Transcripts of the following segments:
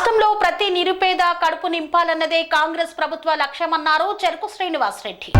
రాష్ట్రంలో ప్రతి నిరుపేద కడుపు నింపాలన్నదే కాంగ్రెస్ ప్రభుత్వ లక్ష్యమన్నారు చెరుకు శ్రీనివాస్ రెడ్డి.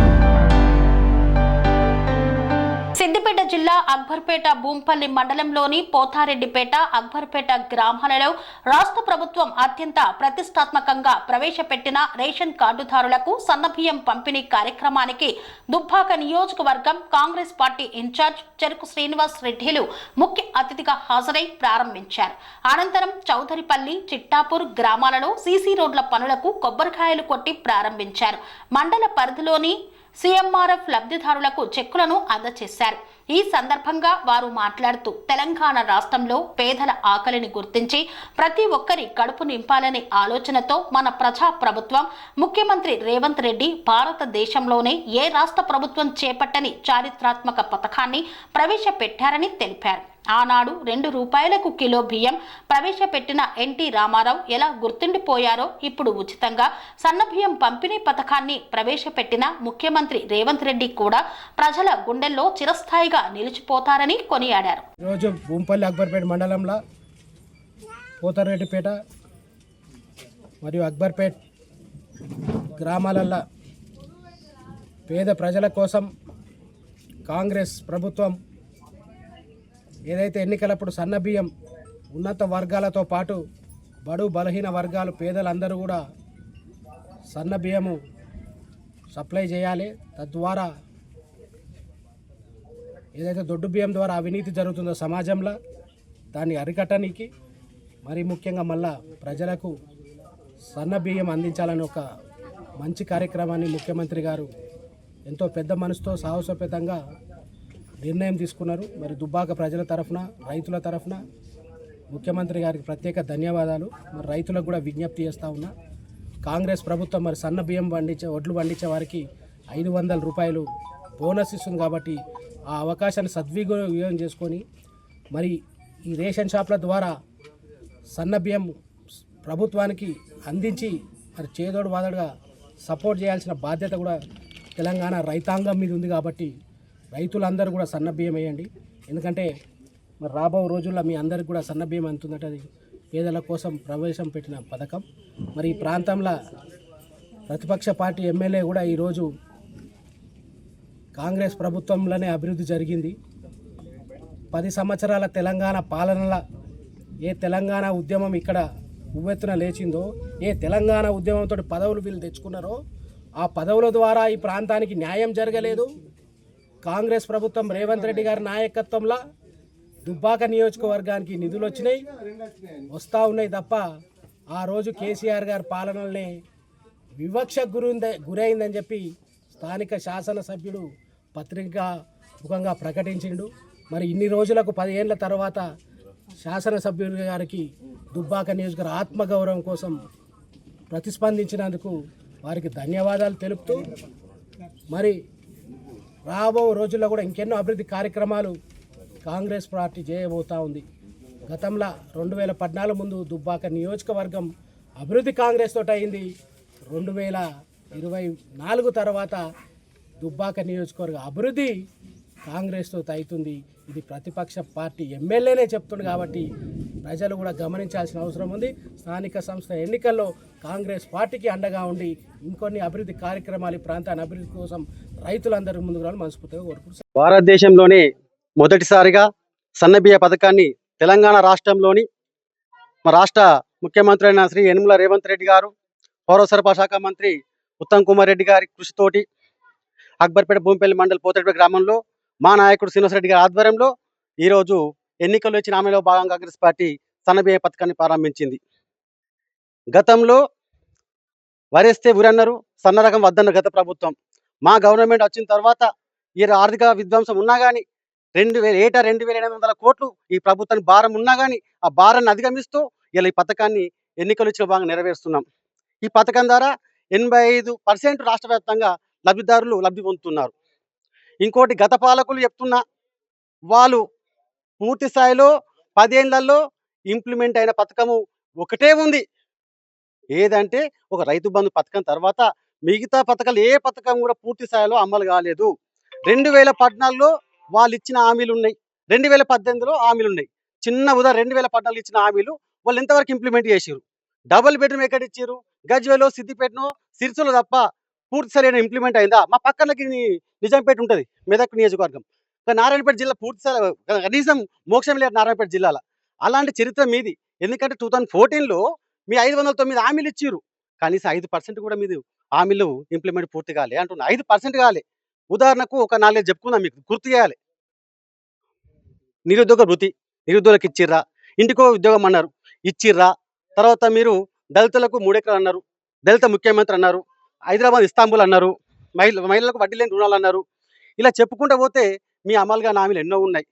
సిద్దిపేట జిల్లా అక్బర్పేట భూంపల్లి మండలంలోని పోతారెడ్డిపేట అక్బర్పేట గ్రామాలలో రాష్ట్ర ప్రభుత్వం అత్యంత ప్రతిష్టాత్మకంగా ప్రవేశపెట్టిన రేషన్ కార్డుదారులకు సన్నబియ్యం పంపిణీ కార్యక్రమానికి దుబ్బాక నియోజకవర్గం కాంగ్రెస్ పార్టీ ఇన్ఛార్జ్ చెరుకు శ్రీనివాస్ రెడ్డిలు ముఖ్య అతిథిగా హాజరై ప్రారంభించారు. అనంతరం చౌదరిపల్లి చిట్టాపూర్ గ్రామాలలో సీసీ రోడ్ల పనులకు కొబ్బరికాయలు కొట్టి ప్రారంభించారు. మండల పరిధిలోని సీఎంఆర్ఎఫ్ లబ్ధిదారులకు చెక్కులను అందజేశారు. ఈ సందర్భంగా వారు మాట్లాడుతూ తెలంగాణ రాష్ట్రంలో పేదల ఆకలిని గుర్తించి ప్రతి ఒక్కరి కడుపు నింపాలనే ఆలోచనతో మన ప్రజా ప్రభుత్వం ముఖ్యమంత్రి రేవంత్ రెడ్డి భారతదేశంలోనే ఏ రాష్ట్ర ప్రభుత్వం చేపట్టని చారిత్రాత్మక పథకాన్ని ప్రవేశపెట్టారని తెలిపారు. ఆనాడు ₹2 కిలో బియ్యం ప్రవేశపెట్టిన ఎన్టీ రామారావు ఎలా గుర్తుండిపోయారో ఇప్పుడు ఉచితంగా సన్నబియ్యం పంపిణీ పథకాన్ని ప్రవేశపెట్టిన ముఖ్యమంత్రి రేవంత్ రెడ్డి కూడా ప్రజల గుండెల్లో చిరస్థాయిగా నిలిచిపోతారని కొనియాడారు. రోజు భూంపల్లి అక్బర్పేట మండలంలో పోతారెడ్డిపేట మరియు అక్బర్పేట గ్రామాలల్లో పేద ప్రజల కోసం కాంగ్రెస్ ప్రభుత్వం ఏదైతే ఎన్నికలప్పుడు సన్నబియ్యం ఉన్నత వర్గాలతో పాటు బడు బలహీన వర్గాలు పేదలందరూ కూడా సన్నబియ్యము సప్లై చేయాలి. తద్వారా ఏదైతే దొడ్డు బియ్యం ద్వారా అవినీతి జరుగుతుందో సమాజంలో దాన్ని అరికట్టడానికి మరి ముఖ్యంగా మళ్ళా ప్రజలకు సన్నబియ్యం అందించాలని ఒక మంచి కార్యక్రమాన్ని ముఖ్యమంత్రి గారు ఎంతో పెద్ద మనసుతో సాహసోపేతంగా నిర్ణయం తీసుకున్నారు. మరి దుబ్బాక ప్రజల తరఫున రైతుల తరఫున ముఖ్యమంత్రి గారికి ప్రత్యేక ధన్యవాదాలు. మరి రైతులకు కూడా విజ్ఞప్తి చేస్తూ ఉన్నా, కాంగ్రెస్ ప్రభుత్వం మరి సన్న బియ్యం వడ్లు పండించే వారికి ₹500 బోనస్ ఇస్తుంది కాబట్టి ఆ అవకాశాన్ని సద్వినియోగం చేసుకొని మరి ఈ రేషన్ షాప్ల ద్వారా సన్న బియ్యం ప్రభుత్వానికి అందించి మరి చేదోడు వాదోడుగా సపోర్ట్ చేయాల్సిన బాధ్యత కూడా తెలంగాణ రైతాంగం మీద ఉంది. కాబట్టి రైతులందరూ కూడా సన్నబియ్యం వేయండి. ఎందుకంటే మరి రాబో రోజుల్లో మీ అందరికి కూడా సన్నబియ్యం అందుతుందంటే అది పేదల కోసం ప్రవేశపెట్టిన పథకం. మరి ఈ ప్రాంతంలో ప్రతిపక్ష పార్టీ ఎమ్మెల్యే కూడా ఈరోజు కాంగ్రెస్ ప్రభుత్వంలోనే అభివృద్ధి జరిగింది. 10 సంవత్సరాల తెలంగాణ పాలనలో ఏ తెలంగాణ ఉద్యమం ఇక్కడ ఉవ్వెత్తున లేచిందో, ఏ తెలంగాణ ఉద్యమంతో పదవులు వీళ్ళు తెచ్చుకున్నారో ఆ పదవుల ద్వారా ఈ ప్రాంతానికి న్యాయం జరగలేదు. కాంగ్రెస్ ప్రభుత్వం రేవంత్ రెడ్డి గారి నాయకత్వంలో దుబ్బాక నియోజకవర్గానికి నిధులు వచ్చినాయి, వస్తూ ఉన్నాయి తప్ప ఆ రోజు కేసీఆర్ గారి పాలనలనే వివక్షకు గురైందని చెప్పి స్థానిక శాసనసభ్యుడు పత్రికా ముఖంగా ప్రకటించిండు. మరి ఇన్ని రోజులకు 10 ఏళ్ల తర్వాత శాసనసభ్యుడి గారికి దుబ్బాక నియోజకవర్గ ఆత్మగౌరవం కోసం ప్రతిస్పందించినందుకు వారికి ధన్యవాదాలు తెలుపుతూ మరి రాబో రోజుల్లో కూడా ఇంకెన్నో అభివృద్ధి కార్యక్రమాలు కాంగ్రెస్ పార్టీ చేయబోతూ ఉంది. గతంలో 2014 ముందు దుబ్బాక నియోజకవర్గం అభివృద్ధి కాంగ్రెస్ తోటి అయింది. 2024 తర్వాత దుబ్బాక నియోజకవర్గ అభివృద్ధి కాంగ్రెస్ తోటి అవుతుంది. ఇది ప్రతిపక్ష పార్టీ ఎమ్మెల్యేనే చెప్తుంది కాబట్టి ప్రజలు కూడా గమనించాల్సిన అవసరం ఉంది. స్థానిక సంస్థ ఎన్నికల్లో కాంగ్రెస్ పార్టీకి అండగా ఉండి ఇంకొన్ని అభివృద్ధి కార్యక్రమాలు ఈ ప్రాంతాన్ని అభివృద్ధి కోసం రైతులందరూ ముందుకు రావాలని మనస్ఫూర్తిగా కోరుకుంటున్నారు. భారతదేశంలోనే మొదటిసారిగా సన్నబియ్య పథకాన్ని తెలంగాణ రాష్ట్రంలోని రాష్ట్ర ముఖ్యమంత్రి అయిన శ్రీ యనమల రేవంత్ రెడ్డి గారు, పౌర సరఫరా శాఖ మంత్రి ఉత్తమ్ కుమార్ రెడ్డి గారి కృషితోటి అక్బర్పేట భూంపల్లి మండల్ పోతేపేట గ్రామంలో మా నాయకుడు శ్రీనివాస్ రెడ్డి గారి ఆధ్వర్యంలో ఈరోజు ఎన్నికల్లో ఇచ్చిన హామీలో భాగంగా కాంగ్రెస్ పార్టీ సన్నబియ్య పథకాన్ని ప్రారంభించింది. గతంలో వరేస్తే ఉరన్నారు, సన్న రకం వద్దన్న గత ప్రభుత్వం. మా గవర్నమెంట్ వచ్చిన తర్వాత ఈ ఆర్థిక విధ్వంసం ఉన్నా కానీ 2,800 కోట్లు ఈ ప్రభుత్వానికి భారం ఉన్నా కానీ ఆ భారాన్ని అధిగమిస్తూ ఇలా ఈ పథకాన్ని ఎన్నికలు ఇచ్చిన భాగంగా నెరవేరుస్తున్నాం. ఈ పథకం ద్వారా 85% రాష్ట్ర వ్యాప్తంగా లబ్ధిదారులు లబ్ధి పొందుతున్నారు. ఇంకోటి గత పాలకులు చెప్తున్నా వాళ్ళు పూర్తి స్థాయిలో 10 ఏళ్లలో ఇంప్లిమెంట్ అయిన పథకము ఒకటే ఉంది. ఏదంటే ఒక రైతు బంధు పథకం తర్వాత మిగతా పథకాలు ఏ పథకం కూడా పూర్తి స్థాయిలో అమలు కాలేదు. 2014లో వాళ్ళు ఇచ్చిన హామీలు ఉన్నాయి, 2018లో హామీలు ఉన్నాయి. చిన్న ఉదాహరణ 2014 ఇచ్చిన హామీలు వాళ్ళు ఎంతవరకు ఇంప్లిమెంట్ చేసారు? డబుల్ బెడ్రూమ్ ఎక్కడ ఇచ్చారు? గజ్వేలో, సిద్దిపేటనో, సిరిసిలో తప్ప పూర్తి సరైన ఇంప్లిమెంట్ అయిందా? మా పక్కనకి నిజాంపేట ఉంటుంది, మెదక్ నియోజకవర్గం. నారాయణపేట జిల్లా పూర్తి కనీసం మోక్షం లేదు నారాయణపేట జిల్లాలో. అలాంటి చరిత్ర మీది. ఎందుకంటే 2014లో మీ 509 హామీలు ఇచ్చిర్రు, కనీసం 5% కూడా మీరు హామీలు ఇంప్లిమెంట్ పూర్తి కాలే అంటున్నా. 5% కాలే. ఉదాహరణకు ఒక 4 చెప్పుకుందాం, మీకు గుర్తు చేయాలి. నిరుద్యోగ వృత్తి నిరుద్యోగులకు ఇచ్చిర్రా? ఇంటికో ఉద్యోగం అన్నారు, ఇచ్చిర్రా? తర్వాత మీరు దళితులకు 3 ఎకరాలు అన్నారు, దళిత ముఖ్యమంత్రి అన్నారు, హైదరాబాద్ ఇస్తాంబుల్ అన్నారు, మహిళలకు వడ్డీ లేని రుణాలు అన్నారు. ఇలా చెప్పుకుంటూ పోతే మీ అమలుగా హామీలు ఎన్నో ఉన్నాయి.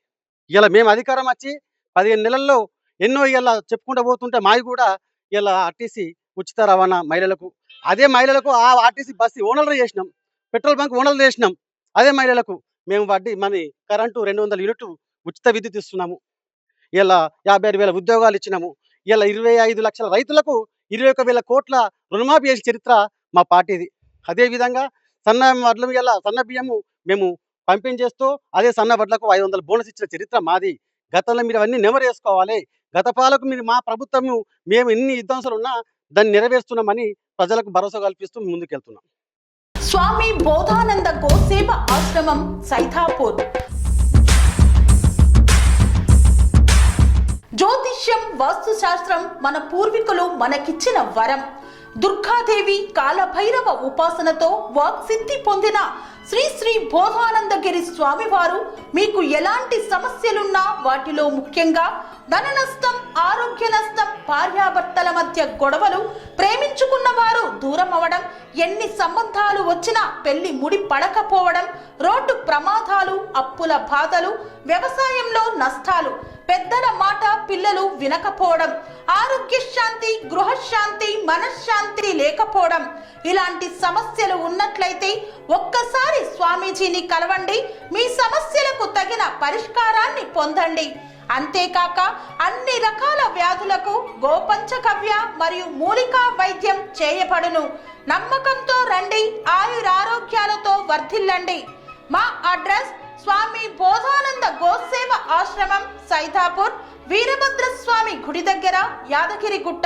ఇలా మేము అధికారం వచ్చి 15 నెలల్లో ఎన్నో ఇలా చెప్పుకుంటూ పోతుంటే మావి కూడా ఇలా ఆర్టీసీ ఉచిత రవాణా మహిళలకు, అదే మహిళలకు ఆ ఆర్టీసీ బస్సు ఓనర్లు చేసినాం, పెట్రోల్ బంక్ ఓనర్లు చేసినాం. అదే మహిళలకు మేము వడ్డీ మన కరెంటు 200 యూనిట్లు ఉచిత విద్యుత్ ఇస్తున్నాము. ఇలా 56,000 ఉద్యోగాలు ఇచ్చినాము. ఇలా 25 లక్షల రైతులకు 21,000 కోట్ల రుణమాఫీ చేసిన చరిత్ర మా పార్టీది. అదేవిధంగా సన్న వడ్లు ఇలా సన్న బియ్యము మేము పంపించేస్తూ అదే సన్న వడ్లకు 500 బోనస్ ఇచ్చిన చరిత్ర మాది. గతంలో మీరు అవన్నీ నెమరు వేసుకోవాలి. గత పాలకు మీరు మా ప్రభుత్వము మేము ఎన్ని విధ్వంసాలు ఉన్నా దాన్ని నెరవేరుస్తున్నామని ప్రజలకు భరోసా కల్పిస్తూ ముందుకెళ్తున్నాం. స్వామి బోధానంద గోసేవ ఆశ్రమం సైథాపూర్. జ్యోతిష్యం, వాస్తుశాస్త్రం మన పూర్వీకులు మనకిచ్చిన వరం. దుర్గాదేవి, కాలభైరవ ఉపాసనతో వాక్సిద్ధి పొందిన శ్రీ శ్రీ బోధానందగిరి స్వామివారు మీకు ఎలాంటి సమస్యలున్నా, వాటిలో ముఖ్యంగా ధన నష్టం, ఆరోగ్య నష్టం, భార్యాభర్తల మధ్య గొడవలు, ప్రేమించుకున్న వారు దూరం అవడం, ఎన్ని సంబంధాలు వచ్చినా పెళ్లి ముడి పడకపోవడం, రోడ్డు ప్రమాదాలు, అప్పుల బాధలు, వ్యవసాయంలో నష్టాలు, పెద్దల మాట పిల్లలు వినకపోవడం, ఆరోగ్య శాంతి, గృహశాంతి, మనశ్శాంతి లేకపోవడం, ఇలాంటి సమస్యలు ఉన్నట్లయితే ఒక్కసారి స్వామీజీని కలవండి. మీ సమస్యలకు తగిన పరిష్కారాన్ని పొందండి. అంతేకాక అన్ని రకాల వ్యాధులకు గోపంచకవ్య మరియు మూలికా వైద్యం చేయబడును. నమ్మకంతో రండి, ఆయురారోగ్యాలతో వర్ధిల్లండి. మా అడ్రస్ స్వామి బోధానంద గోసేవ ఆశ్రమం సైథాపూర్, వీరభద్రస్వామి గుడి దగ్గర, యాదగిరిగుట్ట.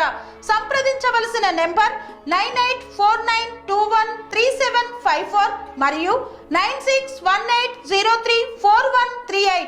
సంప్రదించవలసిన నెంబర్ 9849213754 మరియు 9618034138.